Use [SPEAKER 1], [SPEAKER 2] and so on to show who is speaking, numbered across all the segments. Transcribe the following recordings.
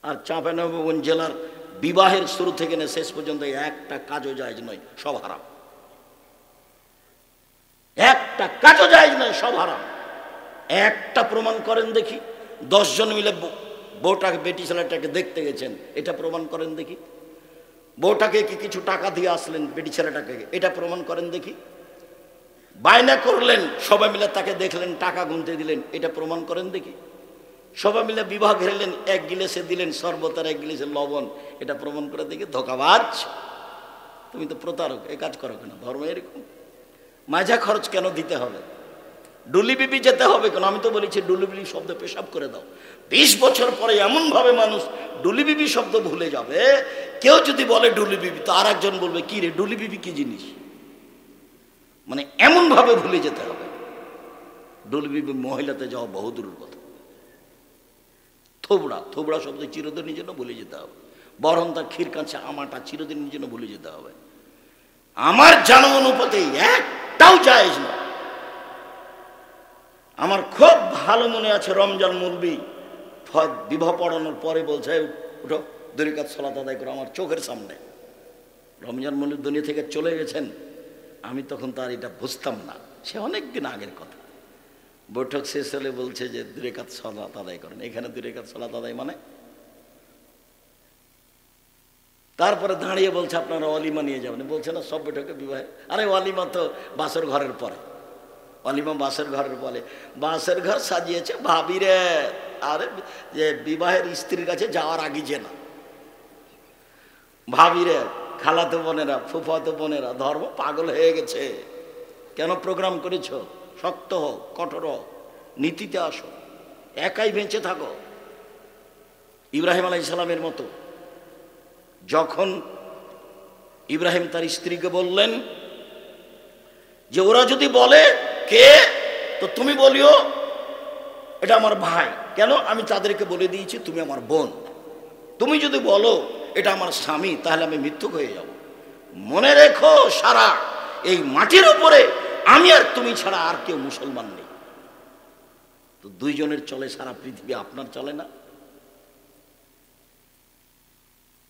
[SPEAKER 1] আর চাঁপাইনবাবগঞ্জ জেলার বিবাহের শুরু থেকে না শেষ পর্যন্ত একটা কাজও জায়েজ নয়, সব হারাম। একটা কাজও জায়েজ নয়, সব হারাম। একটা প্রমাণ করেন দেখি। 10 জন মিলে বউটাকে, বেটি ছেলেটাকে দেখতে গেছেন, এটা প্রমাণ করেন দেখি। বউটাকে কি কিছু টাকা দিয়ে আসলেন বেটি ছেলেটাকে, এটা প্রমাণ করেন দেখি। বায়না করলেন, সবাই মিলে তাকে দেখলেন, টাকা গুনতে দিলেন, এটা প্রমাণ করেন দেখি। সবাই মিলে বিবাহ ঘেরলেন, 1 গিলাসে দিলেন শরবত আর 1 গিলাসে লবণ, এটা প্রমাণ করে দেখি। ধোঁকাবাজ, তুমি তো প্রতারক, এই কাজ করো কেন? ধর্ম এরকম। মাঝা খরচ কেন দিতে হবে? ডুলি বিবি যেতে হবে কেন? আমি তো বলেছি ডুলি বিবি শব্দ পেশাব করে দাও। 20 বছর পরে এমন ভাবে মানুষ ডুলি বিবি শব্দ ভুলে যাবে। কেউ যদি বলে ডুলি বিবি, তো আর একজন বলবে কি রে ডুলি বিবি কি জিনিস, মানে এমন ভাবে ভুলে যেতে হবে। ডুলি বিবি মহিলাতে যাওয়া বহুদূরের কথা। থোবড়া, থোবড়া শব্দ চিরদিনের জন্য ভুলে যেতে হবে। বরং তার ক্ষীর কাছে আমাটা চিরদিনের জন্য ভুলে যেতে হবে। আমার জানা অনুপাতে একটাও জায়েজ না। আমার খুব ভালো মনে আছে, রমজান মুলবি বিবাহ পড়ানোর পরে বলছে, উঠো 2 রাকাত সালাত আদায় করো। আমার চোখের সামনে রমজান মুলবি দুনিয়া থেকে চলে গেছেন। আমি তখন তার এটা বুঝতাম না, সে অনেক দিন আগের কথা। বৈঠক শেষ হলে বলছে যে 2 রাকাত সালাত আদায় করেন। এখানে 2 রাকাত সালাত আদায় মানে? তারপরে দাঁড়িয়ে বলছে আপনারা ওয়ালিমা নিয়ে যাবেন। বলছে না সব বৈঠকে বিবাহে, আরে ওয়ালিমা তো বাসর ঘরের পরে। ওয়ালিমা বাসের ঘরের বলে, বাসের ঘর সাজিয়েছে ভাবিরে, আরে যে বিবাহের স্ত্রীর কাছে যাওয়ার আগে যে না ভাবিরে, খালাতো বোনেরা, ফুফাতো বোনেরা, ধর্ম পাগল হয়ে গেছে। কেন প্রোগ্রাম করেছ? শক্ত হোক, কঠোর হোক, নীতিতে আসো, একাই বেঁচে থাকো। ইব্রাহিম আলাইহিস সালামের মতো যখন ইব্রাহিম তার স্ত্রীকে বললেন যে ওরা যদি বলে কে, তো তুমি বলিও এটা আমার ভাই। কেন? আমি তাদেরকে বলে দিয়েছি তুমি আমার বোন। তুমি যদি বলো এটা আমার স্বামী, তাহলে আমি মিথ্যুক হয়ে যাব। মনে রেখো, সারা এই মাটির উপরে আমি আর তুমি ছাড়া আর কেউ মুসলমান নেই। তো 2 জনের চলে সারা পৃথিবী, আপনার চলে না?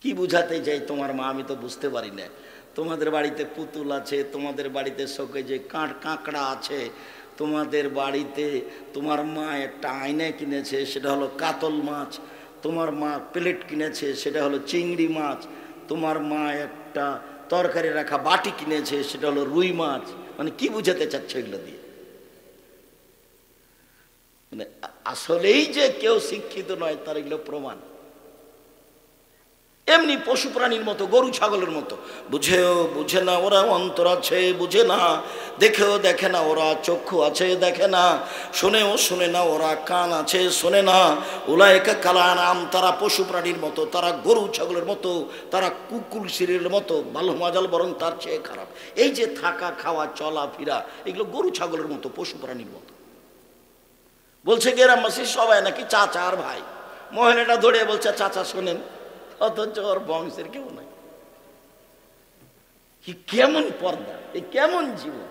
[SPEAKER 1] কি বুঝাতে চাই তোমার মা? আমি তো বুঝতে পারি না। তোমাদের বাড়িতে পুতুল আছে, তোমাদের বাড়িতে শোকে যে কাঁকড়া আছে, তোমাদের বাড়িতে তোমার মা একটা আয়না কিনেছে, সেটা হলো কাতল মাছ। তোমার মা প্লেট কিনেছে, সেটা হলো চিংড়ি মাছ। তোমার মা একটা তরকারি রাখা বাটি কিনেছে, সেটা হলো রুই মাছ। মানে কি বুঝাতে চাচ্ছে এগুলো দিয়ে? মানে আসলেই যে কেউ শিক্ষিত নয় তার এগুলো প্রমাণ। এমনি পশু প্রাণীর মতো, গরু ছাগলের মতো, বুঝেও বুঝে না ওরা, অন্তর আছে বুঝে না, দেখেও দেখে না ওরা, চক্ষু আছে দেখে না, শুনেও শুনে না ওরা, কান আছে শোনে না। উলাইকা কালানাম, তারা পশু প্রাণীর মতো, তারা গরু ছাগলের মতো, তারা কুকুর শিরের মতো, ভালো মাজাল বরং তার চেয়ে খারাপ। এই যে থাকা, খাওয়া, চলা ফিরা, এগুলো গরু ছাগলের মতো, পশু প্রাণীর মতো। বলছে গ্রামবাসী সবাই নাকি চাচা আর ভাই। মহিলাটা ধরে বলছে চাচা শোনেন, অথচ ওর বংশের কেউ নাই। কি কেমন পর্দা, এই কেমন জীবন!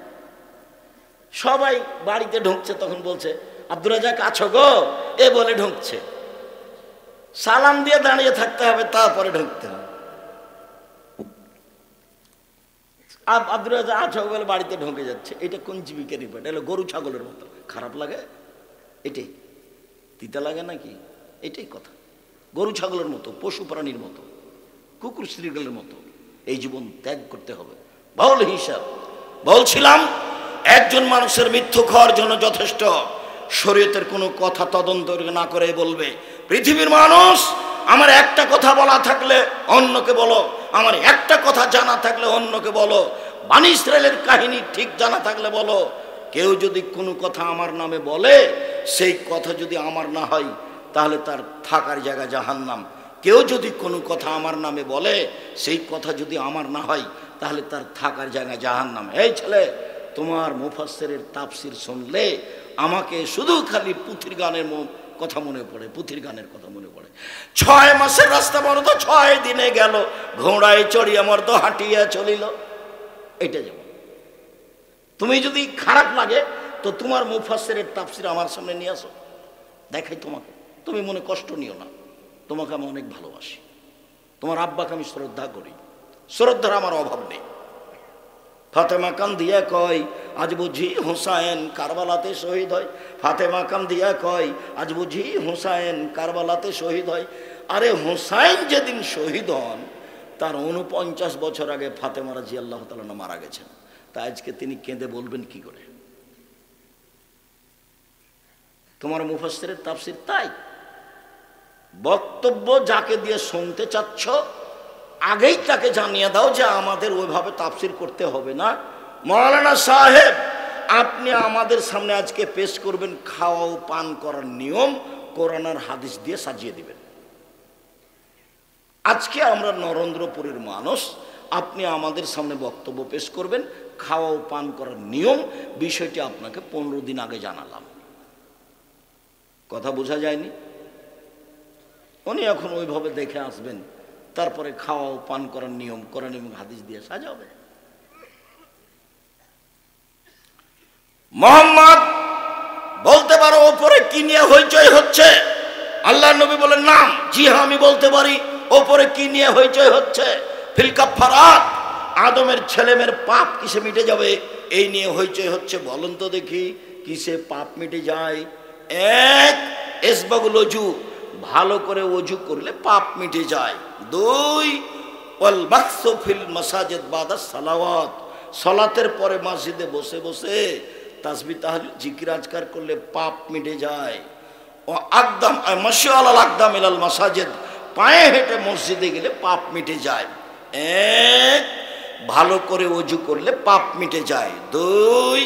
[SPEAKER 1] সবাই বাড়িতে ঢুকছে, তখন বলছে আব্দুর রাজ্জাক আছো গো, এ বলে ঢুকছে। সালাম দিয়ে দাঁড়িয়ে থাকতে হবে, তারপরে ঢুকতে হবে। আব্দুর রাজ্জাক আছো বলে বাড়িতে ঢুকে যাচ্ছে। এটা কোন জীবিকা রিপোর্ট? এলো গরু ছাগলের মতো। খারাপ লাগে? এটাই তিতা লাগে নাকি? এটাই কথা। গরু ছাগলের মতো, পশু প্রাণীর মতো, কুকুর শ্রীগলের মতো এই জীবন ত্যাগ করতে হবে। বাউল হিসাব বলছিলাম, একজন মানুষের মৃত্যু খাওয়ার জন্য যথেষ্ট শরীয়তের কোনো কথা তদন্ত না করে বলবে পৃথিবীর মানুষ আমার একটা কথা বলা থাকলে অন্যকে বলো, আমার একটা কথা জানা থাকলে অন্যকে বলো, বনী ইসরাইলের কাহিনী ঠিক জানা থাকলে বলো। কেউ যদি কোনো কথা আমার নামে বলে, সেই কথা যদি আমার না হয় তাহলে তার থাকার জায়গা জাহান্নাম। কেউ যদি কোনো কথা আমার নামে বলে, সেই কথা যদি আমার না হয় তাহলে তার থাকার জায়গা জাহান্নাম। এই ছেলে, তোমার মুফাসসিরের তাফসীর শুনলে আমাকে শুধু খালি পুথির গানের কথা মনে পড়ে, পুথির গানের কথা মনে পড়ে। 6 মাসের রাস্তা বড় তো 6 দিনে গেল, ঘোড়ায় চড়ি আমার তো হাঁটিয়া চলিল। এটা যেমন তুমি যদি খারাপ লাগে তো তোমার মুফাসসিরের তাফসীর আমার সামনে নিয়ে আসো, দেখাই তোমাকে, তুমি মনে কষ্ট নিও না। তোমাকে আমি অনেক ভালোবাসি, তোমার আব্বাকে আমি শ্রদ্ধা করি, শ্রদ্ধার আমার অভাব নেই। ফাতেমা কান্দিয়া কয় আজ বুঝি হুসাইন কারবালাতে শহীদ হয়। ফাতেমা কান্দিয়া কয় আজ বুঝি হুসাইন কারবালাতে শহীদ হয়। আরে হুসাইন যেদিন শহীদ হন তার 49 বছর আগে ফাতেমা রাদিয়াল্লাহু তাআলা মারা গেছেন। তা আজকে তিনি কেঁদে বলবেন কি করে? তোমার মুফাসসিরের তাফসীর তাই। বক্তব্য যাকে দিয়ে শুনতে চাচ্ছ আগেই তাকে জানিয়ে দাও যে আমাদের ওইভাবে তাফসীর করতে হবে না। মাওলানা সাহেব আপনি আমাদের সামনে আজকে পেশ করবেন খাওয়া ও পান করার নিয়ম কোরআন আর হাদিস দিয়ে সাজিয়ে দিবেন। আজকে আমরা নরেন্দ্রপুরের মানুষ, আপনি আমাদের সামনে বক্তব্য পেশ করবেন খাওয়া ও পান করার নিয়ম, বিষয়টি আপনাকে 15 দিন আগে জানালাম। কথা বোঝা যায়নি? উনি এখন ওইভাবে দেখে আসবেন, তারপরে খাওয়া ও পান করার নিয়ম কোরআন এবং হাদিস দিয়ে সাজাবে। মোহাম্মদ বলতে পারো ওপরে কি নিয়ে হইচই হচ্ছে? আল্লাহ নবী বলেন নাম, জি হ্যাঁ আমি বলতে পারি ওপরে কি নিয়ে হইচই হচ্ছে। ফিল কাফারাত, আদমের ছেলেমেয়ের পাপ কিসে মিটে যাবে এই নিয়ে হইচই হচ্ছে। বলুন তো দেখি কিসে পাপ মিটে যায়? এক, ইসবাগুল ওযু, ভালো করে ওযু করলে পাপ মিটে যায়। দুই, ওয়াল মাকসু ফিল মাসাজিদ বাদা সালাওয়াত, সালাতের পরে মসজিদে বসে বসে তাসবিহ তাহলিল জিকির আজকার করলে পাপ মিটে যায়। ও আকদাম মাশি আলাল আকদাম ইলাল মাসাজিদ, পায়ে হেঁটে মসজিদে গেলে পাপ মিটে যায়। এক, ভালো করে ওযু করলে পাপ মিটে যায়। দুই,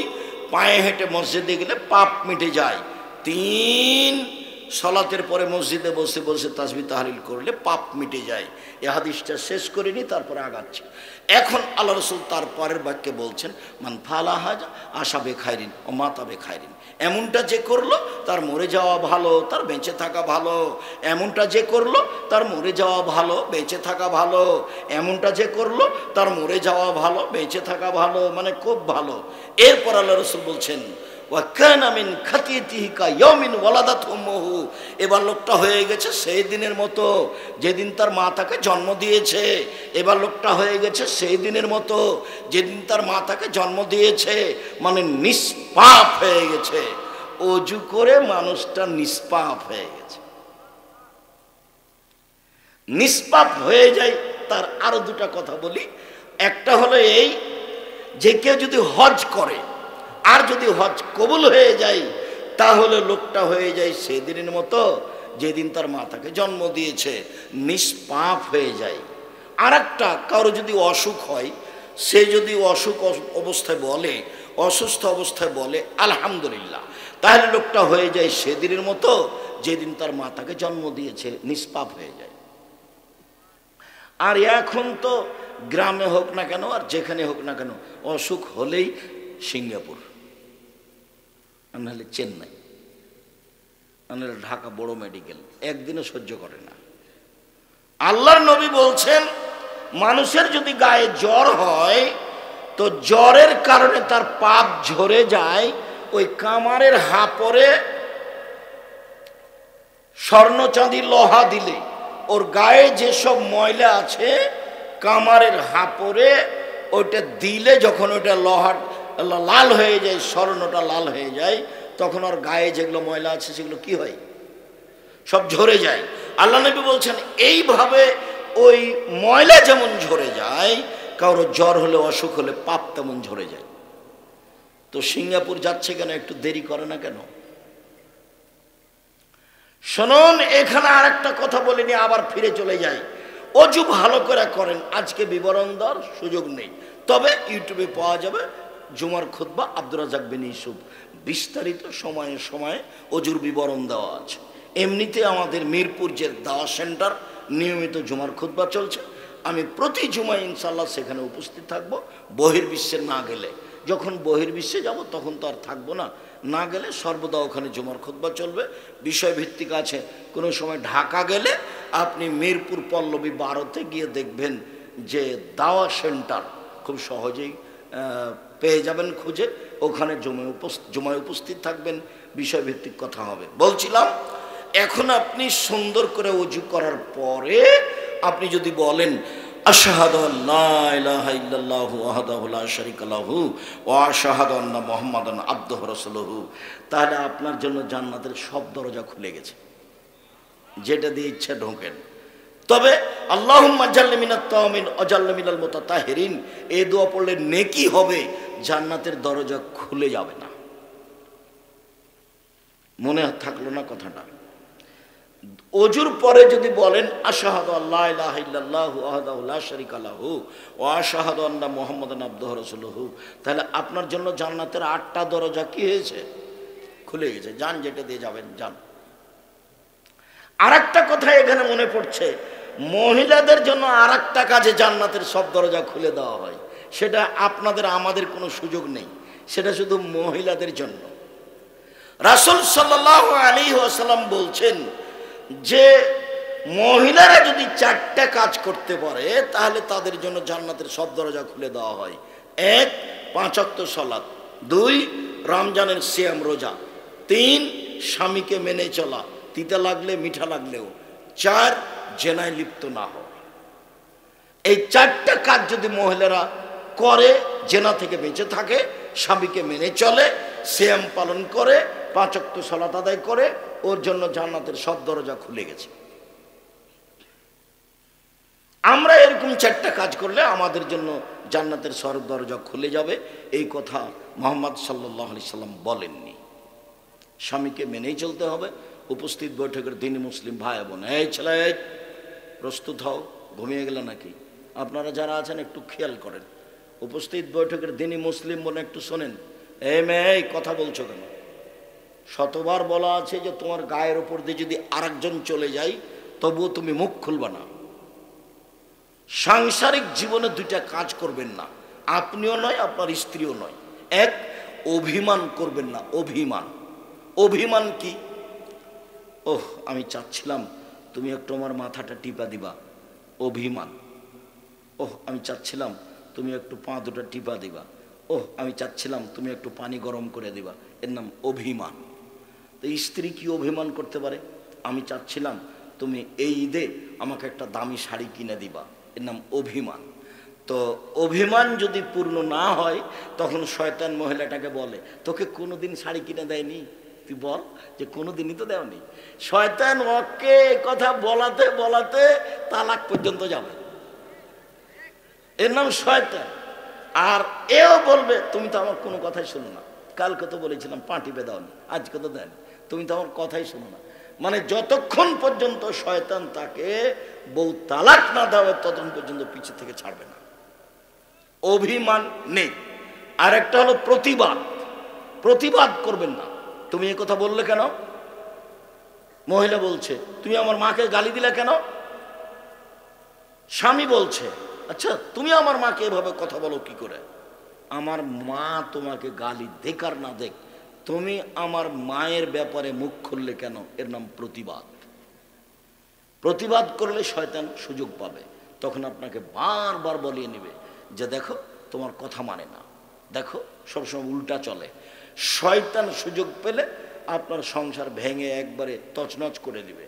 [SPEAKER 1] পায়ে হেঁটে মসজিদে গেলে পাপ মিটে যায়। তিন, সালাতের পরে মসজিদে বসে বসে তাসবিহ তাহলিল করলে পাপ মিটে যায়। এই হাদিসটা শেষ করিনি, তারপরে আগাচ্ছি। এখন আল্লাহ রাসূল তার পরের বাক্যে বলছেন মান ফালা হাজা আশা বে খায়রিন ও মাতা বে খায়রিন, এমনটা যে করলো তার মরে যাওয়া ভালো, তার বেঁচে থাকা ভালো। এমনটা যে করলো তার মরে যাওয়া ভালো, বেঁচে থাকা ভালো। এমনটা যে করলো তার মরে যাওয়া ভালো, বেঁচে থাকা ভালো, মানে খুব ভালো। এরপর আল্লাহ রাসূল বলছেন ওয়াকানা মিন খাতিয়াতিহি কায়াউমিন ওয়ালাদাত উম্মুহু, এবার লোকটা হয়ে গেছে সেই দিনের মতো যেদিন তার মা তাকে জন্ম দিয়েছে। এবার লোকটা হয়ে গেছে সেই দিনের মতো যেদিন তার মা তাকে জন্ম দিয়েছে, মানে নিষ্পাপ হয়ে গেছে। ওযু করে মানুষটা নিষ্পাপ হয়ে গেছে। নিষ্পাপ হয়ে যায় তার আরো দুটা কথা বলি। একটা হলো এই যে কেউ যদি হজ করে আর যদি হজ কবুল হয়ে যায় তাহলে লোকটা হয়ে যায় সেদিনের মতো যেদিন তার মা তাকে জন্ম দিয়েছে, নিষ্পাপ হয়ে যায়। আর একটা, কারো যদি অসুখ হয়, সে যদি অসুখ অবস্থায় বলে, অসুস্থ অবস্থায় বলে আলহামদুলিল্লাহ, তাহলে লোকটা হয়ে যায় সেদিনের মতো যেদিন তার মা তাকে জন্ম দিয়েছে, নিষ্পাপ হয়ে যায়। আর এখন তো গ্রামে হোক না কেন আর যেখানে হোক না কেন অসুখ হলেই সিঙ্গাপুর, নাহলে চেন্নাই, নাহলে ঢাকা বড় মেডিকেল, একদিনও সহ্য করে না। আল্লাহর নবী বলছেন মানুষের যদি গায়ে জ্বর হয় তো জ্বরের কারণে তার পাপ ঝরে যায়, ওই কামারের হাপরে স্বর্ণ চাঁদি লোহা দিলে ওর গায়ে যেসব ময়লা আছে কামারের হাপরে ওইটা দিলে যখন ওইটা লোহা লাল হয়ে যায়, স্বর্ণটা লাল হয়ে যায়, তখন ওর গায়ে যেগুলো ময়লা আছে সেগুলো কি হয়? সব ঝরে যায়। আল্লাহ নবী বলছেন এইভাবে ওই ময়লা যেমন ঝরে যায়, কারো জ্বর হলে অসুখ হলে পাপ তেমন ঝরে যায়। তো সিঙ্গাপুর যাচ্ছে কেন? একটু দেরি করে না কেন? শুনুন, এখানে আর একটা কথা বলিনি, আবার ফিরে চলে যাই। অজু ভালো করে করেন, আজকে বিবরণ দেওয়ার সুযোগ নেই, তবে ইউটিউবে পাওয়া যাবে জুমার খুতবা আব্দুর রাজ্জাক বিন ইউসুফ, বিস্তারিত সময়ে সময়ে অজুর বিবরণ দেওয়া আছে। এমনিতে আমাদের মিরপুর যে দাওয়া সেন্টার নিয়মিত জুমার খুতবা চলছে, আমি প্রতি জুমায় ইনশাল্লাহ সেখানে উপস্থিত থাকব। বহির্বিশ্বে না গেলে, যখন বহির্বিশ্বে যাব তখন তো আর থাকবো না, না গেলে সর্বদা ওখানে জুমার খুতবা চলবে, বিষয়ভিত্তিক আছে। কোনো সময় ঢাকা গেলে আপনি মিরপুর পল্লবী 12-তে গিয়ে দেখবেন যে দাওয়া সেন্টার খুব সহজেই পেয়ে যাবেন খুঁজে, ওখানে জুমায় উপস্থিত থাকবেন, বিষয়ভিত্তিক কথা হবে। বলছিলাম এখন আপনি সুন্দর করে ওযু করার পরে আপনি যদি বলেন আশহাদু আল্লা ইলাহা ইল্লাল্লাহু ওয়াহদাহু লা শারীকা লাহু ওয়া আশহাদু আন্না মুহাম্মাদান আবদুহু ওয়া রাসূলুহু, তাহলে আপনার জন্য জান্নাতের সব দরজা খুলে গেছে, যেটা দিয়ে ইচ্ছা ঢোকেন। তবে আল্লাহুম্মা জাল্লি মিনাত তাওমিন ওয়া জাল্লি মিনাল মুতাতাহিরিন, এই দোয়া পড়লে নেকি হবে, জান্নাতের দরজা খুলে যাবে না। মনে থাকলো না কথাটা? ওযুর পরে যদি বলেন আশহাদু আল্লা ইলাহা ইল্লাল্লাহু ওয়াহদাহু লা শারীকা লাহু ওয়া আশহাদু আন্না মুহাম্মাদান আবদুহু ওয়া রাসূলুহু, তাহলে আপনার জন্য জান্নাতের 8টা দরজা কি হয়েছে? খুলে গেছে। যান, যেটা দিয়ে যাবেন যান। আরেকটা কথা এখানে মনে পড়ছে, মহিলাদের জন্য আরেকটা কাজে জান্নাতের সব দরজা খুলে দেওয়া হয়, সেটা আপনাদের আমাদের কোনো সুযোগ নেই, সেটা শুধু মহিলাদের জন্য। রাসূল সাল্লাল্লাহু আলাইহি ওয়াসাল্লাম বলছেন যে মহিলারা যদি 4টা কাজ করতে পারে তাহলে তাদের জন্য জান্নাতের সব দরজা খুলে দেওয়া হয়। 1, 5 ওয়াক্ত সালাত, 2, রমজানের সিয়াম রোজা, 3, স্বামীকে মেনে চলা, তিতা লাগলে মিঠা লাগলেও, 4, জেনায় লিপ্ত না হওয়া। এই 4টা কাজ যদি মহিলারা করে, জেনা থেকে বেঁচে থাকে, স্বামীকে মেনে চলে, সিয়াম পালন করে, 5 ওয়াক্ত সালাত আদায় করে, ওর জন্য জান্নাতের সব দরজা খুলে গেছে। আমরা এরকম 4টা কাজ করলে আমাদের জন্য জান্নাতের সব দরজা খুলে যাবে, এই কথা মুহাম্মদ সাল্লাল্লাহু আলাইহি সাল্লাম বলেননি। স্বামীকে মেনেই চলতে হবে। উপস্থিত বৈঠকের দিনী মুসলিম ভাই বোন, এই ছেলে প্রস্তুত হও, ঘুমিয়ে গেলে নাকি? আপনারা যারা আছেন একটু খেয়াল করেন। উপস্থিত বৈঠকের দিনী মুসলিম বোন একটু শোনেন। এই মেয়ে, কথা বলছো কেন? শতবার বলা আছে যে তোমার গায়ের উপর দিয়ে যদি আরেকজন চলে যায় তবুও তুমি মুখ খুলবা না। সাংসারিক জীবনে 2টা কাজ করবেন না, আপনিও নয় আপনার স্ত্রীও নয়। 1, অভিমান করবেন না। অভিমান, অভিমান কি? ওহ, আমি চাচ্ছিলাম তুমি একটু আমার মাথাটা টিপা দিবা, অভিমান। ওহ, আমি চাচ্ছিলাম তুমি একটু পা দুটা টিপা দিবা, ওহ আমি চাচ্ছিলাম তুমি একটু পানি গরম করে দিবা, এর নাম অভিমান। তো স্ত্রী কি অভিমান করতে পারে? আমি চাচ্ছিলাম তুমি এই ঈদে আমাকে একটা দামি শাড়ি কিনে দিবা, এর নাম অভিমান। তো অভিমান যদি পূর্ণ না হয় তখন শয়তান মহিলাটাকে বলে, তোকে কোনোদিন শাড়ি কিনে দেয়নি? তুই বল যে কোনোদিনই তো দেওনি। শয়তান ওকে কথা বলাতে বলাতে তালাক পর্যন্ত যাবে, এর নাম শয়তান। আর এও বলবে তুমি তো আমার কোনো কথাই শোনো না, কালকে তো বলেছিলাম পা টিপে দাওনি, আজকে তো দেয়নি, তুমি তো আমার কথাই শোনো না। মানে যতক্ষণ পর্যন্ত শয়তান তাকে বউ তালাক না দেওয়া ততক্ষণ পর্যন্ত পিছু থেকে ছাড়বে না। অভিমান নেই। আর একটা হলো প্রতিবাদ। প্রতিবাদ করবেন না। তুমি এ কথা বললে কেন? মহিলা বলছে তুমি আমার মাকে গালি দিলে কেন? স্বামী বলছে আচ্ছা তুমি আমার মাকে এভাবে কথা বলো কি করে? আমার মা তোমাকে গালি দেখ আর না দেখ, তুমি আমার মায়ের ব্যাপারে মুখ খুললে কেন? এর নাম প্রতিবাদ। প্রতিবাদ করলে শয়তান সুযোগ পাবে, তখন আপনাকে বারবার বলিয়ে নেবে যে দেখো তোমার কথা মানে না, দেখো সবসময় উল্টা চলে। শয়তান সুযোগ পেলে আপনার সংসার ভেঙে একবারে তছনছ করে দিবে।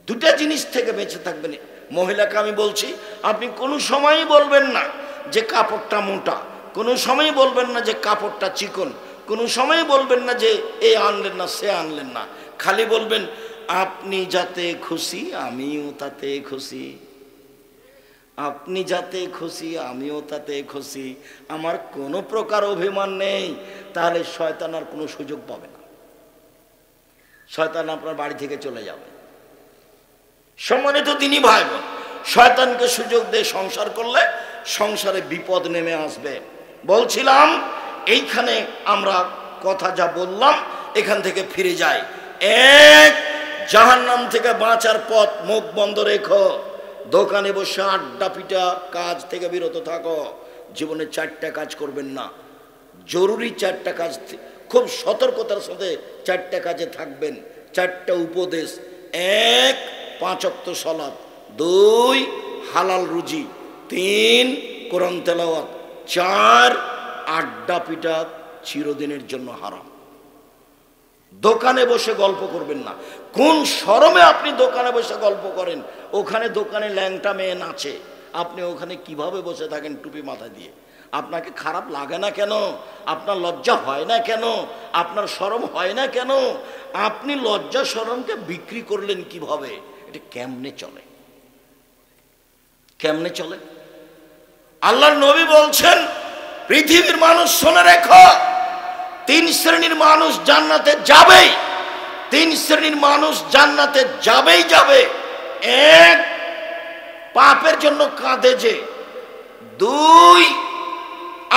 [SPEAKER 1] 2টা জিনিস থেকে বেঁচে থাকবেন। মহিলাকে আমি বলছি আপনি কোনো সময়ই বলবেন না যে কাপড়টা মোটা, কোনো সময় বলবেন না যে কাপড়টা চিকন, কোনো সময় বলবেন না যে এ আনলেন না সে আনলেন না, খালি বলবেন আপনি যাতে খুশি আমিও তাতে খুশি, আপনি যাতে খুশি আমিও তাতে খুশি, আমার কোনো প্রকার অভিমান নেই। তাহলে শয়তান আর কোনো সুযোগ পাবে না, শয়তান আপনার বাড়ি থেকে চলে যাবে। সম্মানিত দিনী ভাই বোন, শয়তানকে সুযোগ দিয়ে সংসার করলে সংসারে বিপদ নেমে আসবে। বলছিলাম এইখানে আমরা কথা যা বললাম এখান থেকে ফিরে যাই। 1, জাহান্নাম থেকে বাঁচার পথ, মুখ বন্ধ রেখো, দোকানে বসে আড্ডা পিটা কাজ থেকে বিরত থাকো। জীবনে 4টা কাজ করবেন না, জরুরি 4টা কাজ, খুব সতর্কতার সাথে 4টা কাজে থাকবেন। 4টা উপদেশ। 1, 5 ওয়াক্ত সালাত, 2, হালাল রুজি, 3, কোরআন তেলাওয়াত, 4, আড্ডা পিটা চিরদিনের জন্য হারাম। দোকানে বসে গল্প করবেন না। কোন শরমে আপনি দোকানে বসে গল্প করেন? ওখানে দোকানে ল্যাংটা মেয়ে নাচে, আপনি ওখানে কিভাবে বসে থাকেন টুপি মাথা দিয়ে? আপনাকে খারাপ লাগে না কেন? আপনার লজ্জা হয় না কেন? আপনার শরম হয় না কেন? আপনি লজ্জা শরমকে বিক্রি করলেন কিভাবে? এটা কেমনে চলে? কেমনে চলে? আল্লাহর নবী বলছেন, পৃথিবীর মানুষ শুনে রেখো, 3 শ্রেণীর মানুষ জান্নাতে যাবেই। 3 শ্রেণীর মানুষ জান্নাতে যাবেই যাবে। 1, পাপের জন্য কাঁদে যে। 2,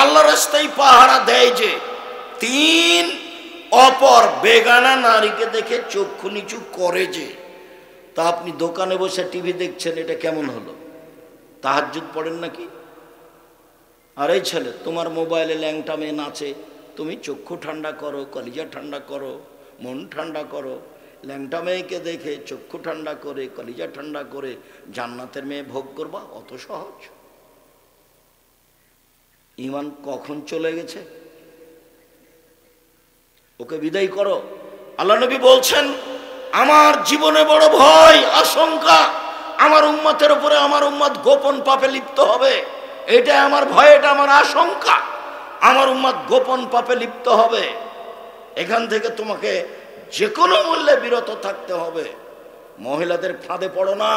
[SPEAKER 1] আল্লাহর রাস্তায় পাহারা দেয় যে। 3, অপর বেগানা নারীকে দেখে চক্ষু নিচু করে যে। তা আপনি দোকানে বসে টিভি দেখছেন, এটা কেমন হলো? তাহাজ্জুদ পড়েন নাকি? আর এই ছেলে, তোমার মোবাইলে ল্যাংটা মেয়ে নাচে, তুমি চক্ষু ঠান্ডা করো, কলিজা ঠান্ডা করো, মন ঠান্ডা করো। ল্যাংটা মেয়েকে দেখে চক্ষু ঠান্ডা করে, কলিজা ঠান্ডা করে জান্নাতের মেয়ে ভোগ করবা? অত সহজ? ঈমান কখন চলে গেছে? ওকে বিদায় করো। আল্লাহ নবী বলছেন, আমার জীবনে বড় ভয়, আশঙ্কা, আমার উম্মতের উপরে আমার উম্মত গোপন পাপে লিপ্ত হবে। এটা আমার ভয়, এটা আমার আশঙ্কা। আমার উম্মত গোপন পাপে লিপ্ত হবে। এখান থেকে তোমাকে যে কোনো মূল্যে বিরত থাকতে হবে। মহিলাদের ফাঁদে পড়ো না।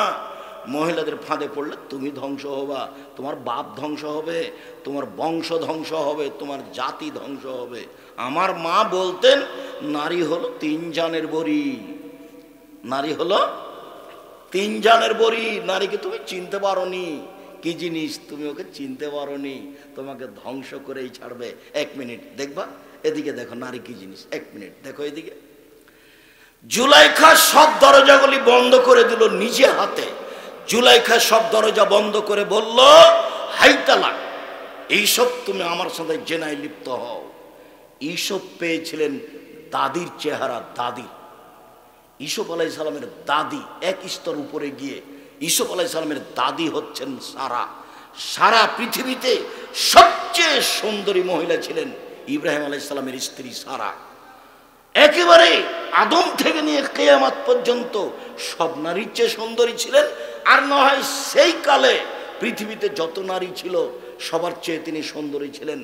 [SPEAKER 1] মহিলাদের ফাঁদে পড়লে তুমি ধ্বংস হবা, তোমার বাপ ধ্বংস হবে, তোমার বংশ ধ্বংস হবে, তোমার জাতি ধ্বংস হবে। আমার মা বলতেন, নারী হলো 3 জানের বড়ি। নারী হলো 3 জানের বড়ি। নারীকে তুমি চিনতে পারোনি কি জিনিস, তুমি ওকে চিনতে পারোনি, তোমাকে ধ্বংস করেই ছাড়বে। 1 মিনিট দেখবা, এদিকে দেখো নারী কি জিনিস। 1 মিনিট দেখো এদিকে। জুলাইখা সব দরজাগুলি বন্ধ করে দিল নিজে হাতে। জুলাইখা সব দরজা বন্ধ করে বলল, হাই তালাক, এইসব তুমি আমার সাথে জেনায় লিপ্ত হও। এইসব পেয়েছিলেন দাদির চেহারা, দাদির। ইউসুফ আলাইহিস সালামের দাদি 1 স্তর উপরে গিয়ে, ইউসুফ আলাইহিস সালামের দাদি হচ্ছেন সারা। সারা পৃথিবীতে সবচেয়ে সুন্দরী মহিলা ছিলেন ইব্রাহিম আলাইহিস সালামের স্ত্রী সারা। একেবারে আদম থেকে নিয়ে কিয়ামত পর্যন্ত সব নারীর চেয়ে সুন্দরী ছিলেন। আর না হয় সেই কালে পৃথিবীতে যত নারী ছিল সবার চেয়ে তিনি সুন্দরী ছিলেন।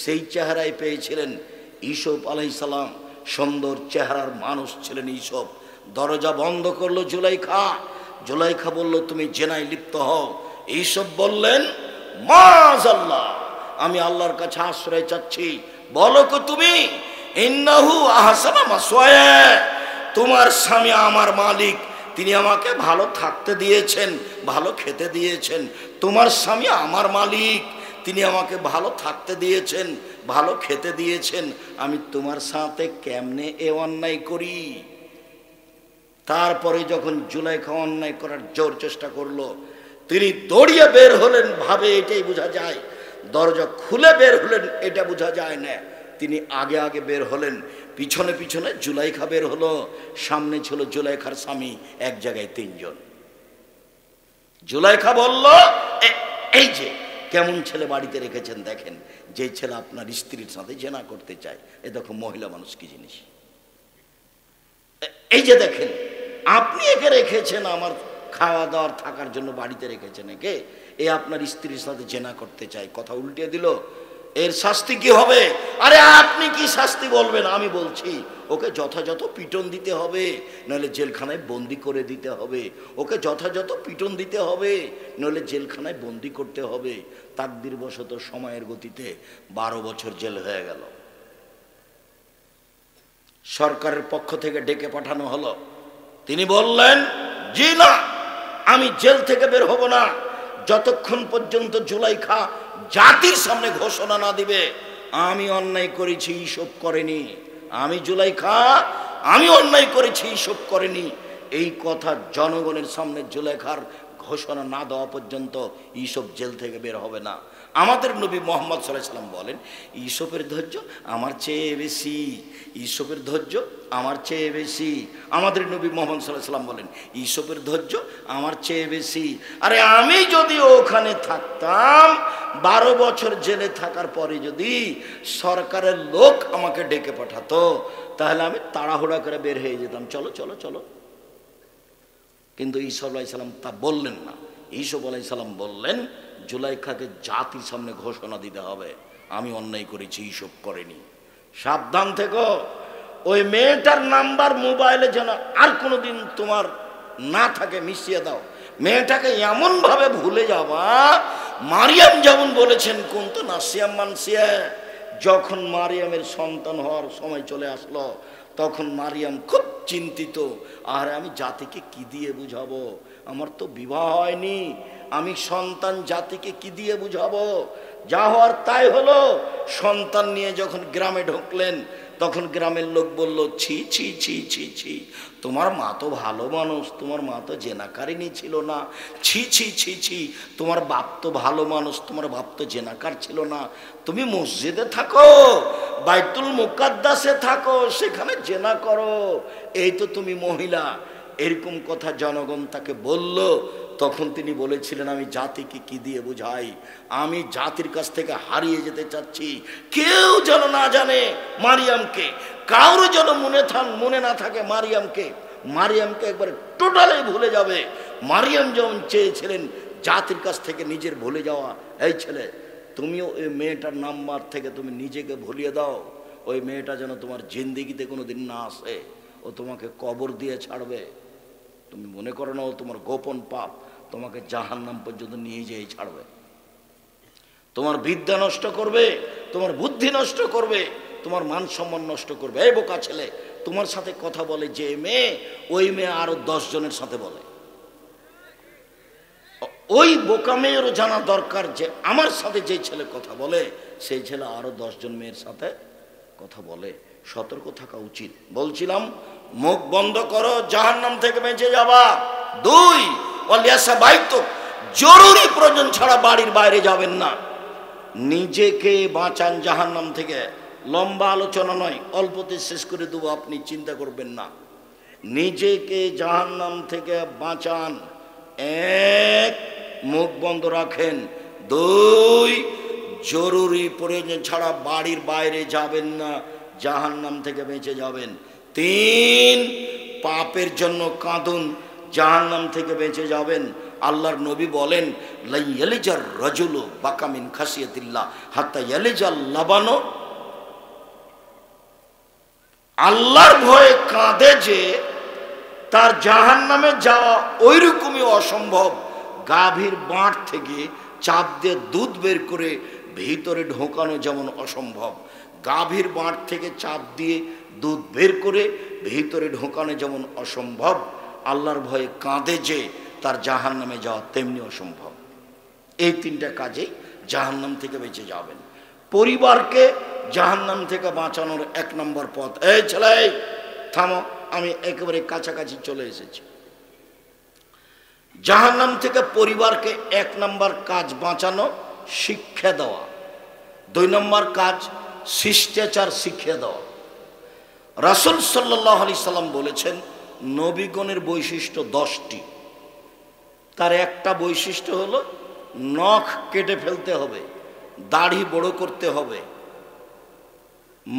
[SPEAKER 1] সেই চেহারায় পেয়েছিলেন ইউসুফ আলাইহিস সালাম। সুন্দর চেহারার মানুষ ছিলেন ইউসুফ। দরজা বন্ধ করলো জুলাইখা। জুলাইখা বলল, তুমি জেনায় লিপ্ত হও। ইউসুফ বললেন, মাআযাল্লাহ, আমি আল্লাহর কাছে আশ্রয় চাচ্ছি। বলো কো তুমি, ইন্নাহু আহসানা মাসওয়ায়া, তোমার স্বামী আমার মালিক, তিনি আমাকে ভালো থাকতে দিয়েছেন, ভালো খেতে দিয়েছেন। তোমার স্বামী আমার মালিক, তিনি আমাকে ভালো থাকতে দিয়েছেন, ভালো খেতে দিয়েছেন। আমি তোমার সাথে কেমনে এ অন্যায় করি? তারপরে যখন জুলাইখা অন্যায় করার জোর চেষ্টা করলো, তিনি দৌড়িয়ে বের হলেন, ভাবে এটাই বোঝা যায়। দরজা খুলে বের হলেন, এটা বোঝা যায় না। তিনি আগে আগে বের হলেন, পিছনে পিছনে জুলাইখা বের হলো। সামনে ছিল জুলাইখার স্বামী, এক জায়গায় 3 জন। জুলাইখা বলল, এই যে কেমন ছেলে বাড়িতে রেখেছেন দেখেন, যে ছেলে আপনার স্ত্রীর সাথে জেনা করতে চায়। এ দেখো মহিলা মানুষ কি জিনিস। এই যে দেখেন, আপনি একে রেখেছেন আমার খাওয়া দাওয়ার থাকার জন্য, বাড়িতে রেখেছেন একে, এ আপনার স্ত্রীর সাথে জেনা করতে চায়। কথা উল্টে দিল। এর শাস্তি কি হবে? আরে আপনি কি শাস্তি বলবেন? আমি বলছি, ওকে যথাযথ পিটন দিতে হবে, নইলে জেলখানায় বন্দি করে দিতে হবে। ওকে যথাযথ পিটন দিতে হবে, নইলে জেলখানায় বন্দি করতে হবে। তাকদীরবশত সময়ের গতিতে 12 বছর জেল হয়ে গেল। সরকারের পক্ষ থেকে ডেকে পাঠানো হলো। তিনি বললেন, জি না, আমি জেল থেকে বের হব না যতক্ষণ পর্যন্ত জুলাইখা জাতির সামনে ঘোষণা না দিবে আমি অন্যায় করেছি, ইসব করেনি। আমি জুলাইখা, আমি অন্যায় করেছি, ইসব করেনি। এই কথা জনগণের সামনে জুলাইখার ঘোষণা না দেওয়া পর্যন্ত ইউসুফ জেল থেকে বের হবে না। আমাদের নবী মুহাম্মদ সাল্লাল্লাহু আলাইহি ওয়াসাল্লাম বলেন, ইউসুফের ধৈর্য আমার চেয়ে বেশি, ইউসুফের ধৈর্য আমার চেয়ে বেশি। আমাদের নবী মুহাম্মদ সাল্লাল্লাহু আলাইহি ওয়াসাল্লাম বলেন, ইউসুফের ধৈর্য আমার চেয়ে বেশি। আরে আমি যদি ওখানে থাকতাম, 12 বছর জেলে থাকার পরে যদি সরকারের লোক আমাকে ডেকে পাঠাতো, তাহলে আমি তাড়াহুড়া করে বের হয়ে যেতাম, চলো চলো চলো। কিন্তু ঈসা আলাইহিস সালাম তা বললেন না। ঈসা আলাইহিস সালাম বললেন, জুলাইখাকে জাতির সামনে ঘোষণা দিতে হবে, আমি অন্যায় করেছি, ইসব করেনি। সাবধান থেকো, ওই মেয়েটার নাম্বার মোবাইলে যেন আর কোনোদিন তোমার না থাকে, মিশিয়ে দাও। মেয়েটাকে এমন ভাবে ভুলে যাবা, মারিয়াম যেমন বলেছেন, কুনতু নাসিয়াম মানসিয়া, যখন মারিয়ামের সন্তান হওয়ার সময় চলে আসলো, তখন মারিয়াম খুব চিন্তিত, আর আমি জাতিকে কি দিয়ে বুঝাবো, আমার তো বিবাহ হয়নি, আমি সন্তান জাতিকে কি দিয়ে বুঝাবো। যা হওয়ার তাই হলো। সন্তান নিয়ে যখন গ্রামে ঢুকলেন, তখন গ্রামের লোক বলল, ছি ছি ছি ছি ছি, তোমার মা তো ভালো মানুষ, তোমার মা তো জেনাকারিনী ছিল না। ছি ছি ছি ছি, তোমার বাপ তো ভালো মানুষ, তোমার বাপ তো জেনাকার ছিল না। তুমি মসজিদে থাকো, বাইতুল মুকাদ্দাসে থাকো, সেখানে জেনা করো, এই তো তুমি মহিলা। এরকম কথা জনগণ তাকে বলল। তখন তিনি বলেছিলেন, আমি জাতিকে কি দিয়ে বুঝাই, আমি জাতির কাছ থেকে হারিয়ে যেতে চাচ্ছি। কেউ যেন না জানে মারিয়ামকে, কারো যেন মনে না থাকে মারিয়ামকে। মারিয়ামকে একবারে টোটালি ভুলে যাবে। মারিয়াম যেমন চেয়েছিলেন জাতির কাছ থেকে নিজের ভুলে যাওয়া, এই ছেলে তুমিও ওই মেয়েটার নাম্বার থেকে তুমি নিজেকে ভুলিয়ে দাও। ওই মেয়েটা যেন তোমার জিন্দিগিতে কোনোদিন না আসে, ও তোমাকে কবর দিয়ে ছাড়বে। তুমি মনে করো না ও তোমার গোপন পাপ, তোমাকে জাহান্নাম পর্যন্ত নিয়ে যেয়ে ছাড়বে। তোমার বিদ্যা নষ্ট করবে, তোমার বুদ্ধি নষ্ট করবে, তোমার মান সম্মান নষ্ট করবে। এই বোকা ছেলে, তোমার সাথে কথা বলে যে মেয়ে, ওই মেয়ে আরো 10 জনের সাথে বলে। ওই বোকা মেয়েরও জানা দরকার যে আমার সাথে যে ছেলে কথা বলে, সেই ছেলে আরো 10 জন মেয়ের সাথে কথা বলে। সতর্ক থাকা উচিত। বলছিলাম, মুখ বন্ধ করো, জাহান্নাম থেকে বেঁচে যাবা। 2, ওয়ালিয়াসা বাইত, জরুরি প্রয়োজন ছাড়া বাড়ির বাইরে যাবেন না। নিজেকে বাঁচান জাহান্নাম থেকে। লম্বা আলোচনা নয়, অল্পতে শেষ করে দেবো, আপনি চিন্তা করবেন না। নিজেকে জাহান্নাম থেকে বাঁচান। 1, মুখ বন্ধ রাখেন। 2, জরুরি প্রয়োজন ছাড়া বাড়ির বাইরে যাবেন না, জাহান্নাম থেকে বেঁচে যাবেন। 3, পাপের জন্য কাঁদুন, জাহান্নাম থেকে বেঁচে যাবেন। আল্লাহর নবী বলেন, লা ইয়ালিজার রাজুলু বাকা মিন খাসিয়াতিল্লাহ হাত্তা ইয়ালিজাল লাবানো। আল্লাহর ভয়ে কাঁদে যে তার জাহান্নামে যাওয়া ওইরকমই অসম্ভব। গাভীর বাঁট থেকে চাপ দিয়ে দুধ বের করে ভিতরে ঢোকানো যেমন অসম্ভব, গাভীর বাঁট থেকে চাপ দিয়ে দুধ বের করে ভিতরে ঢোকানো যেমন অসম্ভব, আল্লাহর ভয়ে কাঁদে যে তার জাহান্নামে যাওয়া তেমনি অসম্ভব। এই 3টা কাজেই জাহান্নাম থেকে বেঁচে যাবেন। পরিবারকে জাহান্নাম থেকে বাঁচানোর 1 নম্বর পথ, এই ছেলে থামো, আমি একেবারে কাছাকাছি চলে এসেছি। জাহান্নাম থেকে পরিবারকে 1 নম্বর কাজ বাঁচানো, শিক্ষা দেওয়া। 2 নম্বর কাজ শিষ্টাচার শিখিয়ে দেওয়া। রাসূল সাল্লাল্লাহু আলাইহি সাল্লাম বলেছেন, নবীগণের বৈশিষ্ট্য 10টি। তার একটা বৈশিষ্ট্য হলো নখ কেটে ফেলতে হবে, দাড়ি বড় করতে হবে,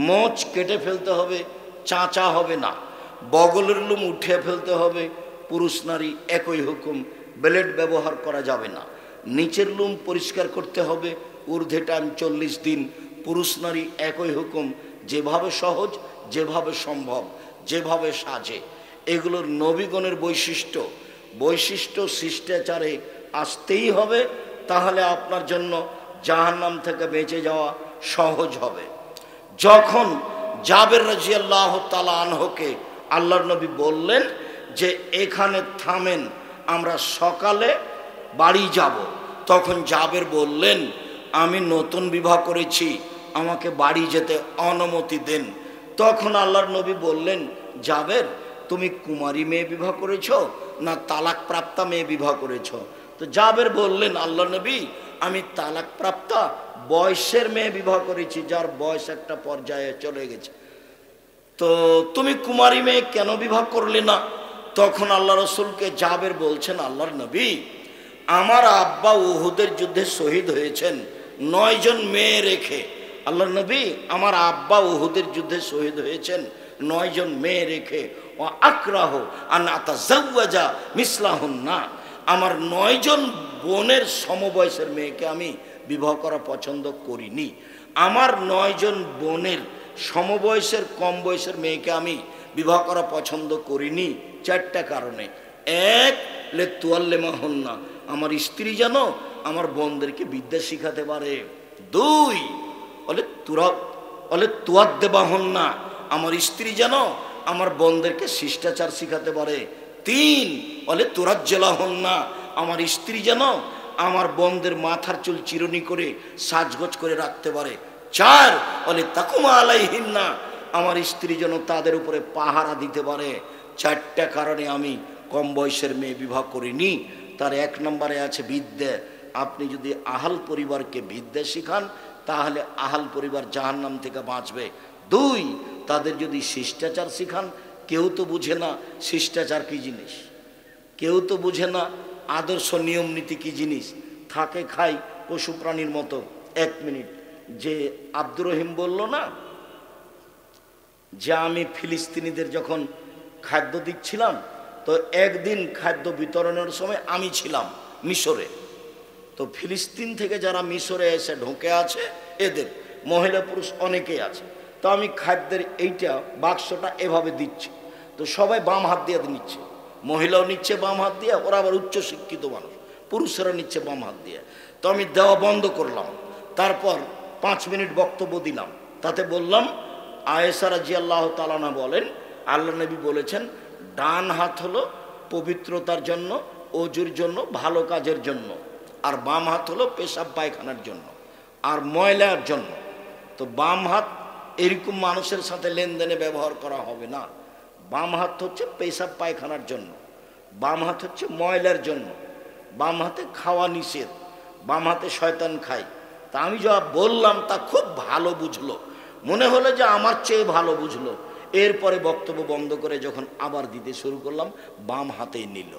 [SPEAKER 1] মোচ কেটে ফেলতে হবে, চাঁচা হবে না, বগলের লোম উঠিয়ে ফেলতে হবে। পুরুষ নারী একই হুকুম, ব্লেড ব্যবহার করা যাবে না। নিচের লোম পরিষ্কার করতে হবে, ঊর্ধ্বে টাইম 40 দিন। পুরুষ নারী একই হুকুম, যেভাবে সহজ, যেভাবে সম্ভব, যেভাবে সাজে। এগুলোর নবীগণের বৈশিষ্ট্য শিষ্টাচারে আসতেই হবে, তাহলে আপনার জন্য জাহান্নাম থেকে বেঁচে যাওয়া সহজ হবে। যখন জাবের রাদিয়াল্লাহু তাআলা আনহুকে আল্লাহর নবী বললেন যে এখানে থামেন, আমরা সকালে বাড়ি যাব, তখন জাবের বললেন, আমি নতুন বিবাহ করেছি, আমাকে বাড়ি যেতে অনুমতি দেন। তখন আল্লাহর নবী বললেন, জাবের তুমি কুমারী মেয়ে বিবাহ করেছো না তালাক প্রাপ্তা মেয়ে বিবাহ করেছো? তো জাবের বললেন, আল্লাহ নবী, আমি তালাক প্রাপ্তা বয়সের মেয়ে বিবাহ করেছি, যার বয়স একটা পর্যায়ে চলে গেছে। তো তুমি কুমারী মেয়ে কেন বিবাহ করলে না? তখন আল্লাহ রসুলকে জাবের বলছেন, আল্লাহর নবী, আমার আব্বা উহুদের যুদ্ধে শহীদ হয়েছেন 9 জন মেয়ে রেখে। আল্লাহর নবী, আমার আব্বা উহুদের যুদ্ধে শহীদ হয়েছেন 9 জন মেয়ে রেখে। ও আকরাহ আন আতাজাওয়াজা মিসলাহুন্না, আমার 9 জন বোনের সমবয়সের মেয়েকে আমি বিবাহ করা পছন্দ করিনি। আমার 9 জন বোনের সমবয়সের কম বয়সের মেয়েকে আমি বিবাহ করা পছন্দ করিনি 4টা কারণে। 1, লে তুয়াল্লেমা হন্না, আমার স্ত্রী যেন আমার বোনদেরকে বিদ্যা শিখাতে পারে। 2, বলে তুয়াদ দেবা হন্না, আমার স্ত্রী যেন আমার বোনদেরকে শিষ্টাচার শিখাতে পারে। 3, বলে তুরাজ্জেলা হন্না, আমার স্ত্রী যেন আমার বোনদের মাথার চুল চিরুনি করে সাজগোজ করে রাখতে পারে। 4, বলে তাকুমা আলাইহিন্না, আমার স্ত্রী যেন তাদের উপরে পাহারা দিতে পারে। 4টা কারণে আমি কম বয়সের মেয়ে বিবাহ করিনি। তার 1 নম্বরে আছে বিদ্যা। আপনি যদি আহাল পরিবারকে বিদ্যা শিখান তাহলে আহাল পরিবার জাহান্নাম থেকে বাঁচবে। 2, তাদের যদি শিষ্টাচার শিখান, কেউ তো বুঝে না শিষ্টাচার কি জিনিস, কেউ তো বুঝে না আদর্শ নিয়ম নীতি কি জিনিস, থাকে খাই পশু প্রাণীর মতো। 1 মিনিট, যে আব্দুর রহিম বলল না যে আমি ফিলিস্তিনিদের যখন খাদ্য দিচ্ছিলাম, তো একদিন খাদ্য বিতরণের সময় আমি ছিলাম মিশরে। তো ফিলিস্তিন থেকে যারা মিশরে এসে ঢোকে আছে, এদের মহিলা পুরুষ অনেকেই আছে। তো আমি খাদ্যের এইটা বাক্সটা এভাবে দিচ্ছি, তো সবাই বাম হাত দিয়ে নিচ্ছে, মহিলাও নিচ্ছে বাম হাত দিয়ে, ওরা আবার উচ্চ শিক্ষিত মানুষ, পুরুষেরা নিচ্ছে বাম হাত দিয়ে। তো আমি দেওয়া বন্ধ করলাম, তারপর 5 মিনিট বক্তব্য দিলাম। তাতে বললাম, আয়েশা রাদিয়াল্লাহু তাআলা আনহা বলেন, আল্লাহ নবী বলেছেন ডান হাত হলো পবিত্রতার জন্য, ওজুর জন্য, ভালো কাজের জন্য, আর বাম হাত হলো পেশাব পায়খানার জন্য আর ময়লার জন্য। তো বাম হাত এরকম মানুষের সাথে লেনদেনে ব্যবহার করা হবে না। বাম হাত হচ্ছে পেশাব পায়খানার জন্য, বাম হাত হচ্ছে ময়লার জন্য, বাম হাতে খাওয়া নিষেধ, বাম হাতে শয়তান খায়। তা আমি যা বললাম তা খুব ভালো বুঝলো, মনে হলো যে আমার চেয়ে ভালো বুঝলো। এরপরে বক্তব্য বন্ধ করে যখন আবার দিতে শুরু করলাম, বাম হাতেই নিল।